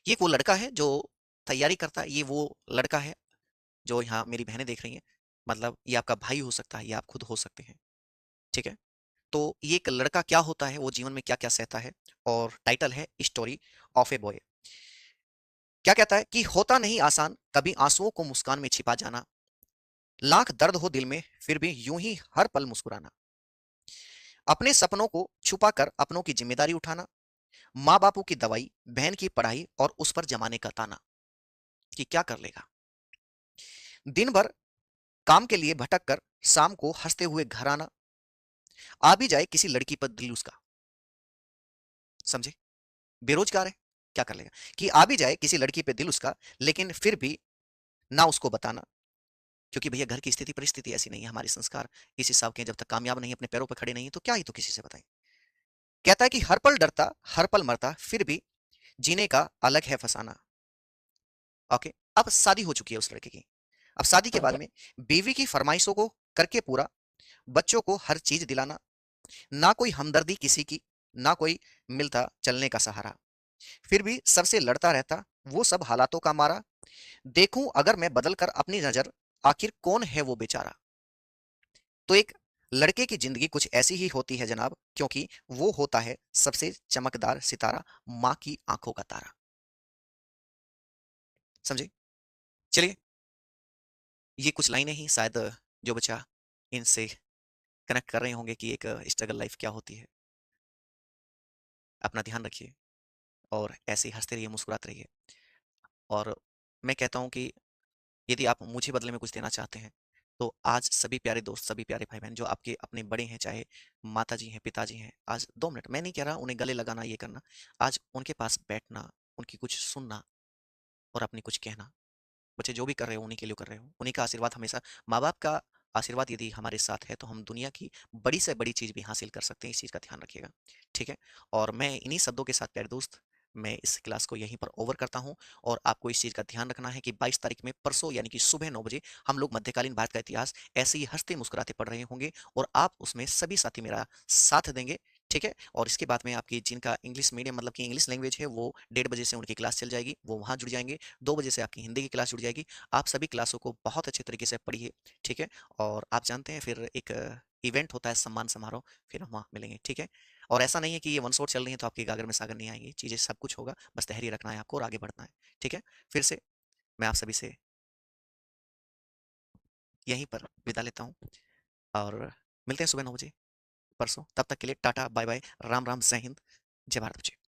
ये वो लड़का है जो तैयारी करता है, ये वो लड़का है जो यहाँ मेरी बहनें देख रही हैं, मतलब ये आपका भाई हो सकता है, ये आप खुद हो सकते हैं, ठीक है? तो ये एक लड़का क्या होता है, वो जीवन में क्या-क्या सहता है, और टाइटल है स्टोरी ऑफ ए बॉय। क्या कहता है कि होता नहीं आसान कभी आंसुओं को मुस्कान में छिपा जाना, लाख दर्द हो दिल में फिर भी यूं ही हर पल मुस्कुराना, अपने सपनों को छुपा कर अपनों की जिम्मेदारी उठाना, माँ बापू की दवाई, बहन की पढ़ाई और उस पर जमाने का ताना, कि क्या कर लेगा। दिन भर काम के लिए भटक कर शाम को हंसते हुए घर आना, आ भी जाए किसी लड़की पर दिल उसका, समझे? बेरोजगार है, क्या कर लेगा, कि आ भी जाए किसी लड़की पे दिल उसका, लेकिन फिर भी ना उसको बताना, क्योंकि भैया घर की स्थिति परिस्थिति ऐसी नहीं है, हमारे संस्कार इस हिसाब के हैं, जब तक कामयाब नहीं अपने पैरों पर खड़े नहीं तो क्या ही तो किसी से बताएं। कहता है कि हर पल डरता हर पल मरता फिर भी जीने का अलग है फसाना। ओके, अब शादी हो चुकी है उस लड़के की। अब शादी के बाद में बीवी की फरमाइशों को करके पूरा, बच्चों को हर चीज दिलाना, ना कोई हमदर्दी किसी की, ना कोई मिलता चलने का सहारा, फिर भी सबसे लड़ता रहता वो सब हालातों का मारा, देखूं अगर मैं बदल कर अपनी नजर आखिर कौन है वो बेचारा। तो एक लड़के की जिंदगी कुछ ऐसी ही होती है जनाब, क्योंकि वो होता है सबसे चमकदार सितारा, माँ की आंखों का तारा। समझे? चलिए, ये कुछ लाइनें ही शायद जो बच्चा इनसे कनेक्ट कर रहे होंगे कि एक स्ट्रगल लाइफ क्या होती है। अपना ध्यान रखिए और ऐसे ही हंसते रहिए, मुस्कुराते रहिए। और मैं कहता हूँ कि यदि आप मुझे बदले में कुछ देना चाहते हैं, तो आज सभी प्यारे दोस्त, सभी प्यारे भाई-बहन जो आपके अपने बड़े हैं, चाहे माताजी हैं, पिताजी हैं, आज 2 मिनट, मैं नहीं कह रहा उन्हें गले लगाना, ये करना, आज उनके पास बैठना, उनकी कुछ सुनना और अपनी कुछ कहना। बच्चे जो भी कर रहे हो, उन्हीं के लिए कर रहे हो। उन्हीं का आशीर्वाद हमेशा, माँ-बाप का आशीर्वाद यदि हमारे साथ है, तो हम दुनिया की बड़ी से बड़ी चीज़ भी हासिल कर सकते हैं। इस चीज़ का ध्यान रखिएगा, ठीक है? और मैं इन्हीं शब्दों के साथ प्यारे दोस्त, मैं इस क्लास को यहीं पर ओवर करता हूँ, और आपको इस चीज़ का ध्यान रखना है कि 22 तारीख में, परसों यानी कि सुबह 9 बजे, हम लोग मध्यकालीन भारत का इतिहास ऐसे ही हँसते-मुस्कुराते पढ़ रहे होंगे, और आप उसमें सभी साथी मेरा साथ देंगे, ठीक है? और इसके बाद में आपकी जिनका इंग्लिश मीडियम मतलब कि इंग्लिश लैंग्वेज है, वो 1:30 बजे से उनकी क्लास चल जाएगी, वो वहाँ जुड़ जाएँगे। 2 बजे से आपकी हिंदी की क्लास जुड़ जाएगी। आप सभी क्लासों को बहुत अच्छे तरीके से पढ़िए, ठीक है? और आप जानते हैं फिर एक इवेंट होता है सम्मान समारोह, फिर हम वहाँ मिलेंगे, ठीक है? और ऐसा नहीं है कि ये वन शॉट चल रही है तो आपके गागर में सागर नहीं आएँगी, चीज़ें सब कुछ होगा, बस धैर्य रखना है आपको और आगे बढ़ना है, ठीक है? फिर से मैं आप सभी से यहीं पर विदा लेता हूँ, और मिलते हैं सुबह 9 बजे परसों। तब तक के लिए टाटा, बाय-बाय, राम-राम, जय हिंद, जय भारत।